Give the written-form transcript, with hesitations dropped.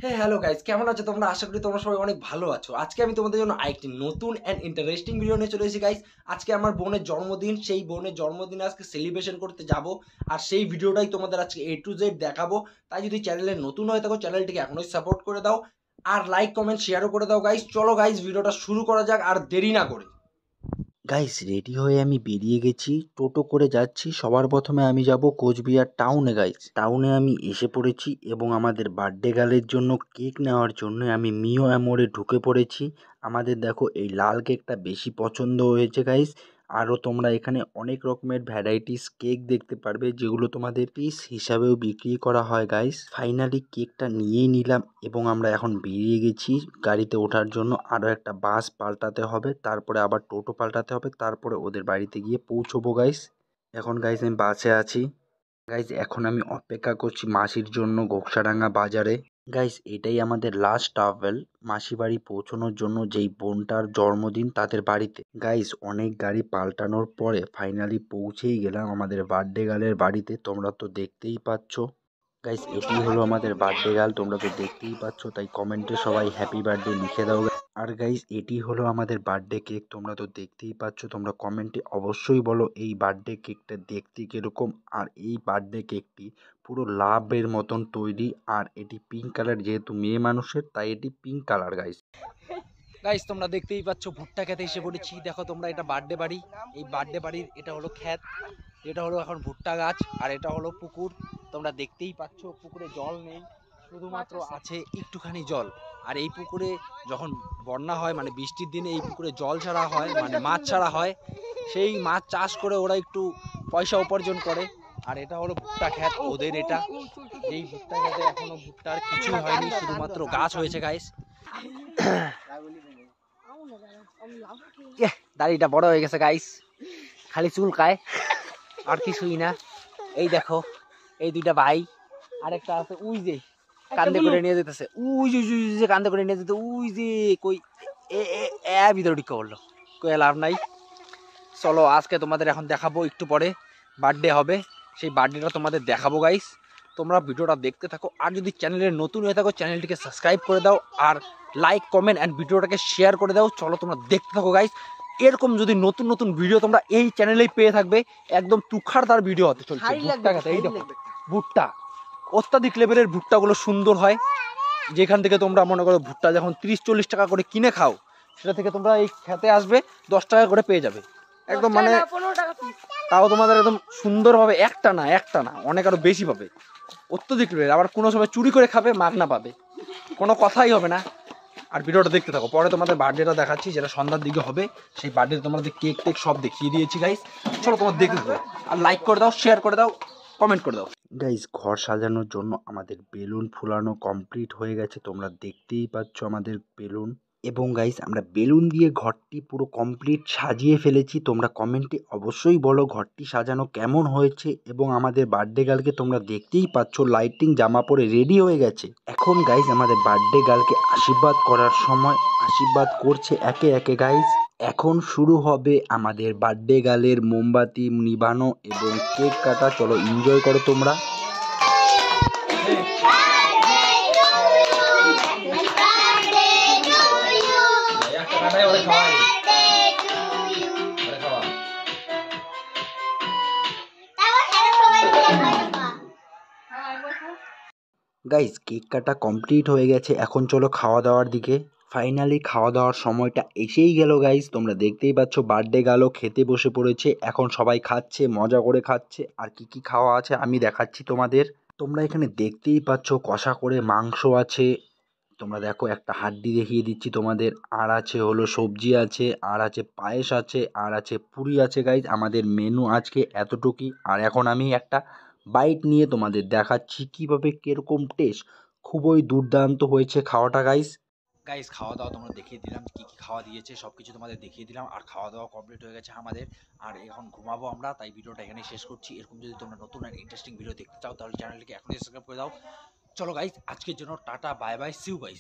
হ্যাঁ, hello guys, কেমন আছো তোমরা? আশা করি তোমরা সবাই অনেক ভালো আছো। আজকে আমি তোমাদের জন্য আরেকটি নতুন অ্যান্ড ইন্টারেস্টিং ভিডিও নিয়ে চলে এসেছি গাইস। আজকে আমার বোনের জন্মদিন, সেই বোনের জন্মদিনে আজকে সেলিব্রেশন করতে যাব। আর সেই ভিডিওটাই তোমাদের আজকে A to Z দেখাবো। তাই যদি চ্যানেলে নতুন হয়ে থাকো, চ্যানেলটিকে এখনই সাপোর্ট করে দাও। আর লাইক, কমেন্ট, শেয়ারও করে দাও গাইস। চলো গাইস, ভিডিওটা শুরু করা যাক আর দেরি না করে। গাইস রেডি হয়ে আমি বেরিয়ে গেছি, টোটো করে যাচ্ছি। সবার প্রথমে আমি যাব কোচবিহার টাউনে। গাইস টাউনে আমি এসে পড়েছি এবং আমাদের বার্থডে গার্লের জন্য কেক নেওয়ার জন্য আমি মিও অ্যামোরে ঢুকে পড়েছি। আমাদের দেখো এই লাল কেকটা বেশি পছন্দ হয়েছে গাইস। আরও তোমরা এখানে অনেক রকমের ভ্যারাইটিস কেক দেখতে পারবে, যেগুলো তোমাদের পিস হিসাবেও বিক্রি করা হয় গাইস। ফাইনালি কেকটা নিয়েই নিলাম এবং আমরা এখন বেরিয়ে গেছি গাড়িতে ওঠার জন্য। আরও একটা বাস পাল্টাতে হবে, তারপরে আবার টোটো পাল্টাতে হবে, তারপরে ওদের বাড়িতে গিয়ে পৌঁছবো গাইস। এখন গাইস আমি বাসে আছি। গাইস এখন আমি অপেক্ষা করছি মাসির জন্য ঘোকসাডাঙ্গা বাজারে। গাইস এটাই আমাদের লাস্ট ট্রাভেল মাসি বাড়ি পৌঁছানোর জন্য, যেই বোনটার জন্মদিন তাদের বাড়িতে। গাইস অনেক গাড়ি পাল্টানোর পরে ফাইনালি পৌঁছেই গেলাম আমাদের বার্থডে গার্লের বাড়িতে। তোমরা তো দেখতেই পাচ্ছ গাইস, এটি হলো আমাদের বার্থডে গার্ল। তোমরা তো দেখতেই পাচ্ছ, তাই কমেন্টে সবাই হ্যাপি বার্থডে লিখে দাও। আর গাইস এটি হলো আমাদের বার্থডে কেক। তোমরা তো দেখতেই পাচ্ছ, তোমরা কমেন্টে অবশ্যই বলো এই বার্থডে কেকটা দেখতে কিরকম। আর এই বার্থডে কেকটি পুরো লাভের মতন তৈরি, আর এটি পিঙ্ক কালার, যেহেতু মেয়ে মানুষের তাই এটি পিঙ্ক কালার গাইস। গাইস তোমরা দেখতেই পাচ্ছ ভুট্টা খেতে এসে পড়েছি। দেখো তোমরা, এটা বার্থডে বাড়ি। এই বার্থডে বাড়ির এটা হলো ক্ষেত, এটা হলো এখন ভুট্টা গাছ, আর এটা হলো পুকুর। তোমরা দেখতেই পাচ্ছ পুকুরে জল নেই, শুধুমাত্র আছে একটুখানি জল। আর এই পুকুরে যখন বন্যা হয়, মানে বৃষ্টির দিনে এই পুকুরে জল ছাড়া হয়, মানে মাছ ছাড়া হয়। সেই মাছ চাষ করে ওরা একটু পয়সা উপার্জন করে। আর এটা হলো ভুট্টা ক্ষেত ওদের। এটা এই ভুট্টা ক্ষেতে এখনো ভুট্টার কিছু হয়নি, শুধুমাত্র গাছ হয়েছে গাইস। দাড়িটা বড় হয়ে গেছে গাইস, খালি চুলকায় আর কিছুই না। এই দেখো এই দুইটা ভাই, আরেকটা আছে উই যে কান্দে করে নিয়ে যেতেছে, উই যে কান্দে করে নিয়ে যেতে, উই যে কই ভিতরে ঢুকে পড়লো, কই লাভ নাই। চলো আজকে তোমাদের এখন দেখাবো, একটু পরে বার্থডে হবে, সেই বার্থডেটা তোমাদের দেখাবো গাইস। তোমরা ভিডিওটা দেখতে থাকো, আর যদি চ্যানেলে নতুন হয়ে থাকো চ্যানেলটিকে সাবস্ক্রাইব করে দাও, আর লাইক, কমেন্ট অ্যান্ড ভিডিওটাকে শেয়ার করে দাও। চলো তোমরা দেখতে থাকো গাইস। এরকম যদি নতুন নতুন ভিডিও তোমরা এই চ্যানেলেই পেয়ে থাকবে, একদম তুখারদার ভিডিও হতে চলছে। ভুট্টা খেতে, এই দেখো ভুট্টা, অত্যাধিক লেভেলের ভুট্টাগুলো সুন্দর হয়, যেখান থেকে তোমরা মনে করো ভুট্টা যখন 30-40 টাকা করে কিনে খাও, সেটা থেকে তোমরা এই খেতে আসবে 10 টাকা করে পেয়ে যাবে একদম, মানে তাও তোমাদের একদম সুন্দরভাবে। একটা না অনেক আরো বেশি পাবে, অত্যধিক লেভেলের। আবার কোনো সময় চুরি করে খাবে, মাগনা পাবে, কোনো কথাই হবে না। আর ভিডিওটা দেখতে থাকো, পরে তোমাদের বার্থডেটা দেখাচ্ছি, যেটা সন্ধ্যার দিকে হবে। সেই বার্থডে তোমাদের কেক টেক সব দেখিয়ে দিয়েছি গাইস। চলো তোমার দেখতে থাকো, আর লাইক করে দাও, শেয়ার করে দাও, কমেন্ট করে দাও। গাইস ঘর সাজানোর জন্য আমাদের বেলুন ফুলানো কমপ্লিট হয়ে গেছে। তোমরা দেখতেই পাচ্ছ আমাদের বেলুন। এবং গাইস আমরা বেলুন দিয়ে ঘরটি পুরো কমপ্লিট সাজিয়ে ফেলেছি। তোমরা কমেন্টে অবশ্যই বলো ঘরটি সাজানো কেমন হয়েছে। এবং আমাদের বার্থডে গার্লকে তোমরা দেখতেই পাচ্ছ লাইটিং জামা পরে রেডি হয়ে গেছে। এখন গাইস আমাদের বার্থডে গার্লকে আশীর্বাদ করার সময়, আশীর্বাদ করছে একে একে গাইস। এখন শুরু হবে আমাদের বার্থডে গার্লের মোমবাতি নিভানো এবং কেক কাটা। চলো এনজয় করো তোমরা। গাইস কেক কাটা কমপ্লিট হয়ে গেছে, এখন চলো খাওয়া দাওয়ার দিকে। ফাইনালি খাওয়া দাওয়ার সময়টা এসেই গেল গাইস। তোমরা দেখতেই পাচ্ছ বার্থডে গার্লও খেতে বসে পড়েছে। এখন সবাই খাচ্ছে, মজা করে খাচ্ছে। আর কি কি খাওয়া আছে আমি দেখাচ্ছি তোমাদের। তোমরা এখানে দেখতেই পাচ্ছ কষা করে মাংস আছে। তোমরা দেখো একটা হাড্ডি দেখিয়ে দিচ্ছি তোমাদের। আর আছে হলো সবজি আছে, আর আছে পায়েস আছে, আর আছে পুরি আছে গাইজ। আমাদের মেনু আজকে এতটুকুই। আর এখন আমি একটা বাইট নিয়ে তোমাদের দেখাচ্ছি কীভাবে কীরকম টেস্ট। খুবই দুর্দান্ত হয়েছে খাওয়াটা গাইজ। গাইস খাওয়া দাওয়া তোমরা দেখিয়ে দিলাম, কি কি খাওয়া দিয়েছে সব কিছু তোমাদের দেখিয়ে দিলাম। আর খাওয়া দাওয়া কমপ্লিট হয়ে গেছে আমাদের, আর এখন ঘুমাবো আমরা। তাই ভিডিওটা এখানেই শেষ করছি। এরকম যদি তোমরা নতুন আর ইন্টারেস্টিং ভিডিও দেখতে চাও, তাহলে চ্যানেলটিকে এখনই সাবস্ক্রাইব করে দাও। চলো গাইস, আজকের জন্য tata, bye bye, see you guys.